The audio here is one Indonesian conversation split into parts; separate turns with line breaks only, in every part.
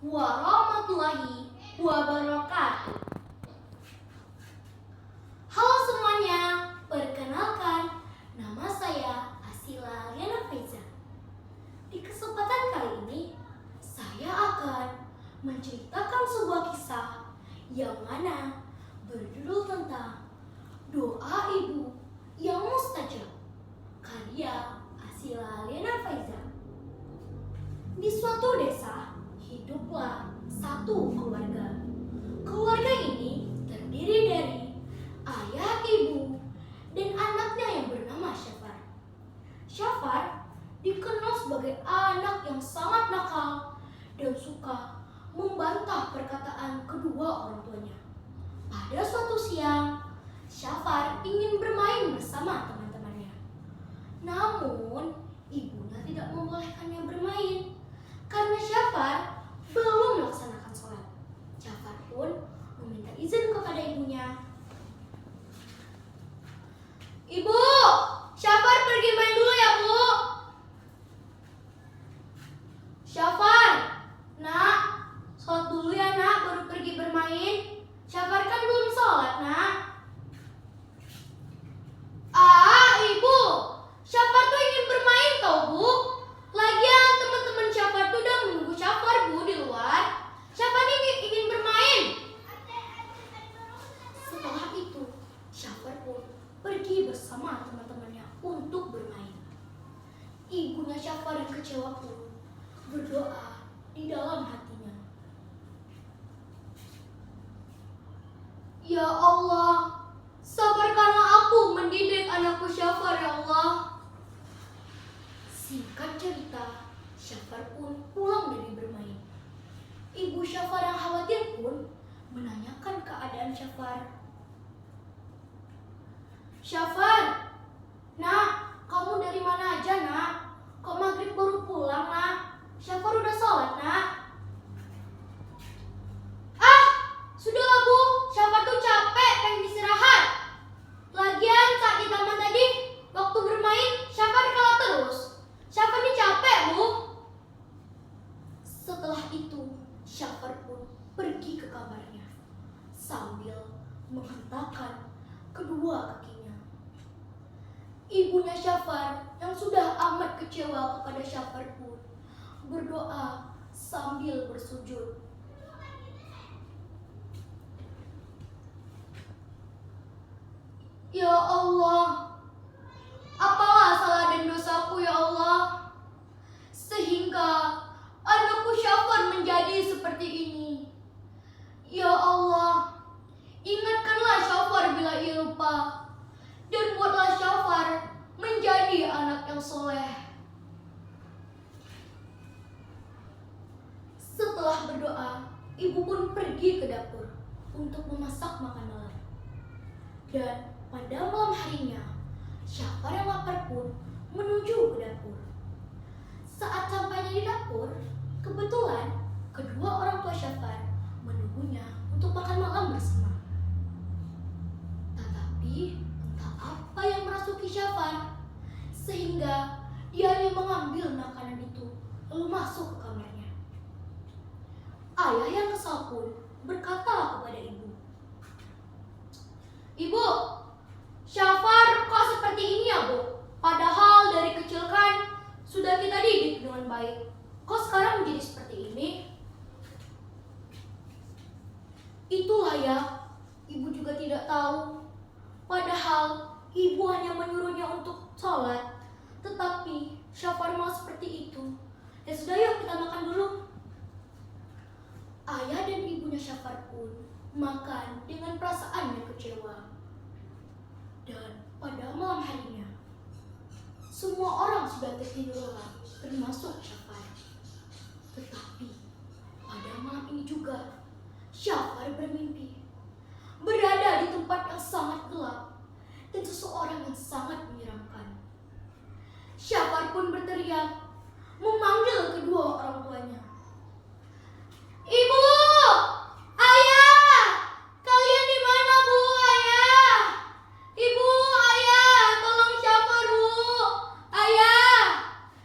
warahmatullahi wabarakatuh. Halo semuanya, perkenalkan, nama saya Asila Liana Faiza. Di kesempatan kali ini, saya akan menceritakan sebuah kisah yang mana berjudul tentang Doa Ibu yang Mustajab, karya Asila Liana Faiza. Di suatu desa, hiduplah satu keluarga. Keluarga ini terdiri dari ayah, ibu, dan anaknya yang bernama Syafar. Syafar dikenal sebagai anak yang sangat nakal dan suka membantah perkataan kedua orang tuanya. Pada suatu siang, Syafar ingin bermain bersama teman-temannya. Namun, ibunya tidak membolehkannya bermain karena Syafar belum melaksanakan sholat. Syafar pun meminta izin kepada ibunya. Ibu, Syafar pergi main dulu ya, Bu. Syafar, nak, sholat dulu ya, nak, baru pergi bermain. Syafar kan belum sholat, nak. Ibu, Syafar tuh ingin bermain tau, Bu. Lagian teman-teman Syafar tuh udah menunggu Syafar, Bu, di luar. Syafar ingin bermain. Setelah itu, Syafar pun pergi bersama teman-temannya untuk bermain. Ibunya Syafar yang kecewa pun berdoa di dalam hatinya. Ya Allah, sabarkanlah aku mendidik anakku Syafar, ya Allah. Singkat cerita, Syafar pun pulang dari bermain. Ibu Syafar yang khawatir pun menanyakan keadaan Syafar. Syafar, nak, kamu dari mana aja, nak? Kok maghrib baru pulang, nak? Syafar udah sholat, nak? Sudahlah, Bu. Syafar tuh capek, pengen istirahat. Lagian saat di taman tadi, waktu bermain, Syafar kalah terus. Syafar ini capek, Bu. Setelah itu, Syafar pun pergi ke kamarnya sambil menghentakkan kedua kakinya. Ibunya Syafar yang sudah amat kecewa kepada Syafar pun berdoa sambil bersujud. Ya Allah, apalah salah dan dosaku, ya Allah, sehingga anakku Syafar menjadi seperti ini. Ya Allah, ingatkanlah Syafar bila ia lupa, dan buatlah Syafar menjadi anak yang soleh. Setelah berdoa, ibu pun pergi ke dapur untuk memasak makan malam. Dan pada malam harinya, Syafar yang lapar pun menuju ke dapur. Saat sampainya di dapur, kebetulan kedua orang tua Syafar menunggunya untuk makan malam bersama. Tetapi entah apa yang merasuki Syafar, sehingga dia hanya mengambil makanan itu lalu masuk ke kamarnya. Ayah yang kesal pun berkata kepada ibu, "Ibu, Syafar kok seperti ini ya, Bu? Padahal dari kecil kan sudah kita didik dengan baik. Kok sekarang menjadi seperti ini?" Itulah ya, ibu juga tidak tahu. Padahal ibu hanya menyuruhnya untuk sholat, tetapi Syafar malah seperti itu. Ya sudah, yuk kita makan dulu. Ayah dan ibunya Syafar pun makan dengan perasaan yang kecewa. Dan pada malam harinya, semua orang sudah tertidur lelap, termasuk Syafar. Tetapi pada malam ini juga, Syafar bermimpi berada di tempat yang sangat gelap dan seseorang yang sangat menyeramkan. Syafar pun berteriak, memanggil kedua orang tuanya. "Ibu! Ayah! Kalian di mana, Bu? Ayah! Ibu, ayah! Tolong Syafar, Bu! Ayah!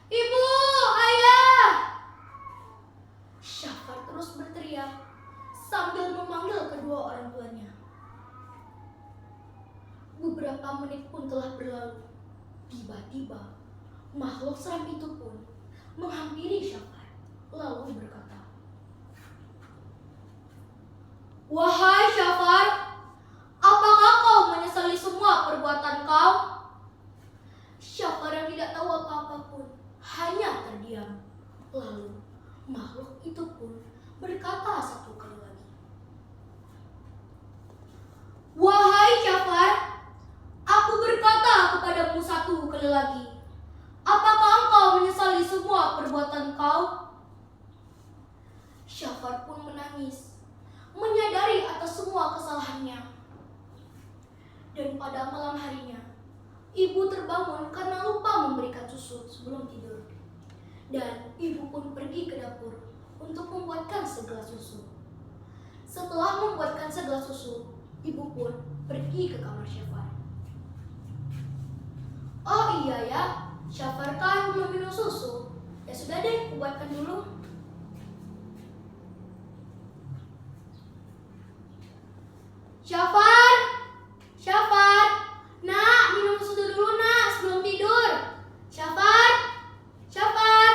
Ibu! Makhluk seram itu pun menghampiri Syafar, lalu berkata, "Wahai Syafar, apakah kau menyesali semua perbuatan kau?" Syafar yang tidak tahu apa-apa pun hanya terdiam. Lalu makhluk itu pun berkata satu kali lagi, "Wahai Syafar, aku berkata kepadamu satu kali lagi, apakah engkau menyesali semua perbuatan kau?" Syafar pun menangis, menyadari atas semua kesalahannya. Dan pada malam harinya, ibu terbangun karena lupa memberikan susu sebelum tidur. Dan ibu pun pergi ke dapur untuk membuatkan segelas susu. Setelah membuatkan segelas susu, ibu pun pergi ke kamar Syafar. "Oh iya ya, Syafar kan belum minum susu. Ya sudah deh, buatkan dulu." "Syafar, Syafar, nak minum susu dulu nak sebelum tidur. Syafar, Syafar."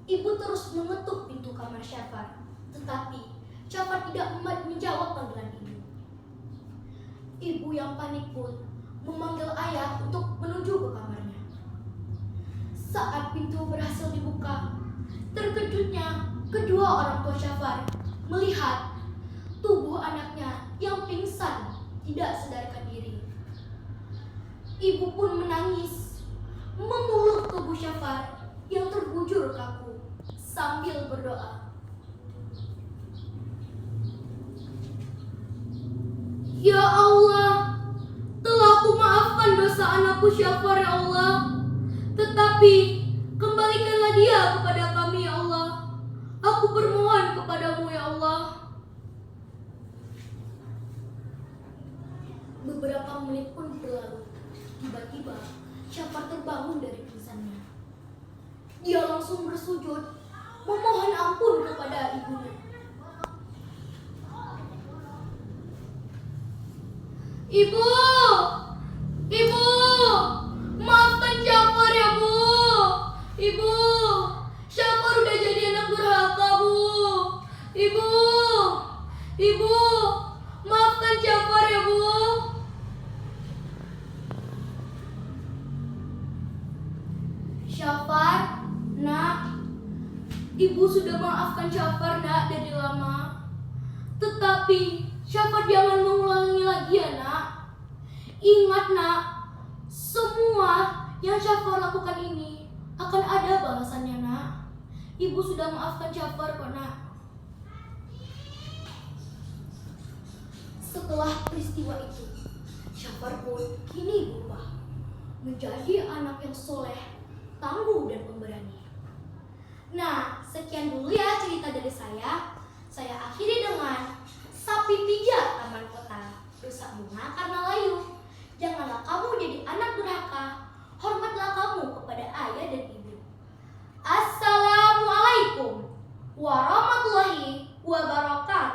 Ibu terus mengetuk pintu kamar Syafar, tetapi Syafar tidak menjawab panggilan ibu. Ibu yang panik pun memanggil ayah untuk menuju ke kamarnya. Saat pintu berhasil dibuka, terkejutnya kedua orang tua Syafar melihat tubuh anaknya yang pingsan tidak sadarkan diri. Ibu pun menangis, memeluk tubuh Syafar yang terbujur kaku sambil berdoa, "Ya Allah, telah aku maafkan dosa anakku Syafar ya Allah. Tetapi kembalikanlah dia kepada kami ya Allah. Aku bermohon kepadamu ya Allah." Beberapa menit pun berlalu. Tiba-tiba Syafar terbangun dari pingsannya. Dia langsung bersujud, memohon ampun kepada ibunya. "Ibu, ibu, maafkan Syafar ya bu. Ibu, Syafar udah jadi anak durhaka bu. Ibu, ibu, maafkan Syafar ya bu." "Syafar, nak, ibu sudah maafkan Syafar nak dari lama. Tetapi Syafar jangan mengulangi lagi ya nak. Ingat nak, semua yang Syafar lakukan ini akan ada balasannya nak. Ibu sudah maafkan Syafar kok nak." Setelah peristiwa itu, Syafar pun kini berubah menjadi anak yang soleh, tangguh dan pemberani. Nah, sekian dulu ya cerita dari saya. Saya akhiri dengan sapi pijak taman kota, rusak bunga karena layu. Janganlah kamu jadi anak durhaka, hormatlah kamu kepada ayah dan ibu. Assalamualaikum warahmatullahi wabarakatuh.